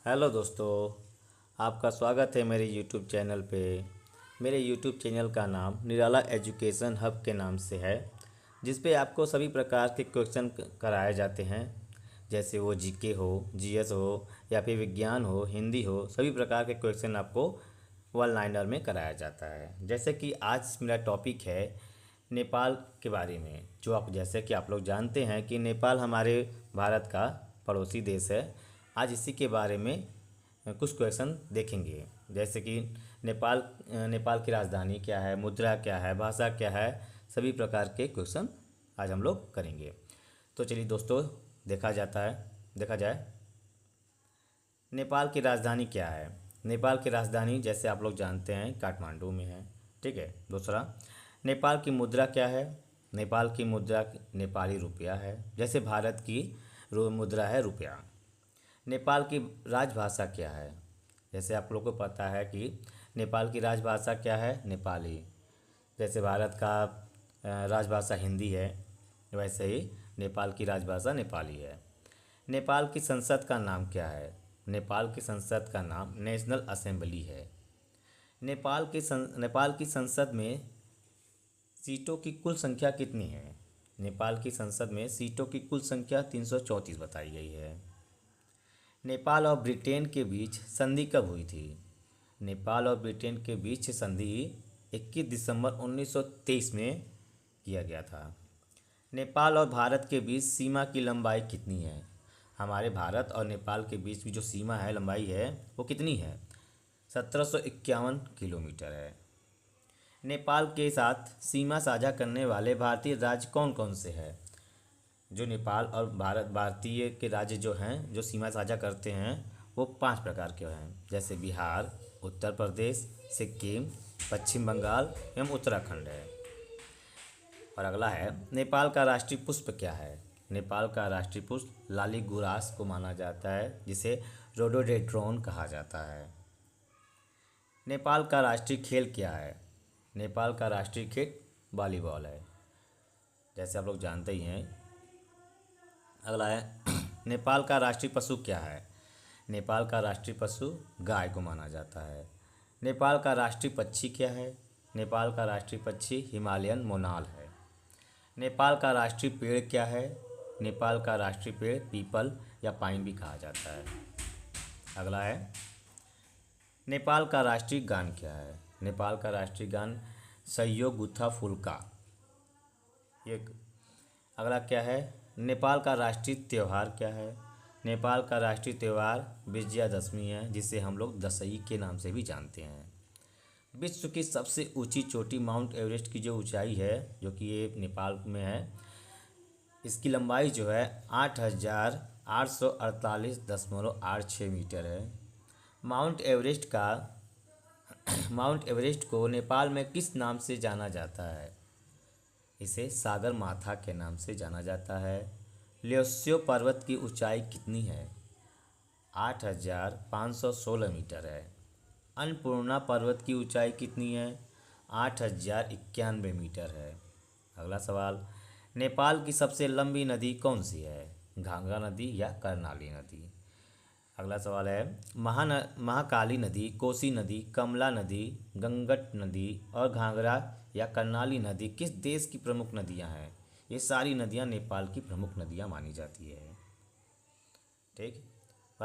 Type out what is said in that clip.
Hello दोस्तों, आपका स्वागत है मेरे यूट्यूब चैनल पे। मेरे यूट्यूब चैनल का नाम निराला एजुकेशन हब के नाम से है, जिस पे आपको सभी प्रकार के क्वेश्चन कराए जाते हैं। जैसे वो जीके हो, जीएस हो या फिर विज्ञान हो, हिंदी हो, सभी प्रकार के क्वेश्चन आपको वन लाइनर में कराया जाता है। जैसे कि आज मेरा टॉपिक है नेपाल के बारे में। जो आप जैसे कि आप लोग जानते हैं कि नेपाल हमारे भारत का पड़ोसी देश है। आज इसी के बारे में कुछ क्वेश्चन देखेंगे। जैसे कि नेपाल की राजधानी क्या है, मुद्रा क्या है, भाषा क्या है, सभी प्रकार के क्वेश्चन आज हम लोग करेंगे। तो चलिए दोस्तों, देखा जाए नेपाल की राजधानी क्या है। नेपाल की राजधानी जैसे आप लोग जानते हैं काठमांडू में है। ठीक है। दूसरा, नेपाल की मुद्रा क्या है। नेपाल की मुद्रा नेपाली रुपया है, जैसे भारत की मुद्रा है रुपया। नेपाल की राजभाषा क्या है। जैसे आप लोग को पता है कि नेपाल की राजभाषा क्या है, नेपाली। जैसे भारत का राजभाषा हिंदी है, वैसे ही नेपाल की राजभाषा नेपाली है। नेपाल की संसद का नाम क्या है। नेपाल की संसद का नाम नेशनल असेंबली है। नेपाल की संसद में सीटों की कुल संख्या कितनी है। नेपाल की संसद में सीटों की कुल संख्या 334 बताई गई है। नेपाल और ब्रिटेन के बीच संधि कब हुई थी। नेपाल और ब्रिटेन के बीच संधि 21 दिसंबर 1923 में किया गया था। नेपाल और भारत के बीच सीमा की लंबाई कितनी है। हमारे भारत और नेपाल के बीच की जो सीमा है, लंबाई है, वो कितनी है, 1751 किलोमीटर है। नेपाल के साथ सीमा साझा करने वाले भारतीय राज्य कौन कौन से हैं। जो नेपाल और भारतीय के राज्य जो हैं, जो सीमा साझा करते हैं, वो 5 प्रकार के हैं। जैसे बिहार, उत्तर प्रदेश, सिक्किम, पश्चिम बंगाल एवं उत्तराखंड है। और अगला है, नेपाल का राष्ट्रीय पुष्प क्या है। नेपाल का राष्ट्रीय पुष्प लाली गुरास को माना जाता है, जिसे रोडोडेंड्रॉन कहा जाता है। नेपाल का राष्ट्रीय खेल क्या है। नेपाल का राष्ट्रीय खेल वॉलीबॉल है, जैसे आप लोग जानते ही हैं। अगला है, नेपाल का राष्ट्रीय पशु क्या है। नेपाल का राष्ट्रीय पशु गाय को माना जाता है। नेपाल का राष्ट्रीय पक्षी क्या है। नेपाल का राष्ट्रीय पक्षी हिमालयन मोनाल है। नेपाल का राष्ट्रीय पेड़ क्या है। नेपाल का राष्ट्रीय पेड़ पीपल या पाइन भी कहा जाता है। अगला है, नेपाल का राष्ट्रीय गान क्या है। नेपाल का राष्ट्रीय गान सयो गुथा फुल्का। एक अगला क्या है, नेपाल का राष्ट्रीय त्यौहार क्या है। नेपाल का राष्ट्रीय त्यौहार विजयादशमी है, जिसे हम लोग दशई के नाम से भी जानते हैं। विश्व की सबसे ऊंची चोटी माउंट एवरेस्ट की जो ऊंचाई है, जो कि ये नेपाल में है, इसकी लंबाई जो है 8,848.86 मीटर है। माउंट एवरेस्ट को नेपाल में किस नाम से जाना जाता है। इसे सागर माथा के नाम से जाना जाता है। ल्योस्यो पर्वत की ऊंचाई कितनी है, 8,516 मीटर है। अन्नपूर्णा पर्वत की ऊंचाई कितनी है, 8,091 मीटर है। अगला सवाल, नेपाल की सबसे लंबी नदी कौन सी है, घाघरा नदी या कर्णाली नदी। अगला सवाल है, महाकाली नदी, कोसी नदी, कमला नदी, गंगट नदी और घाघरा या कर्णाली नदी किस देश की प्रमुख नदियां हैं। ये सारी नदियां नेपाल की प्रमुख नदियां मानी जाती है। ठीक।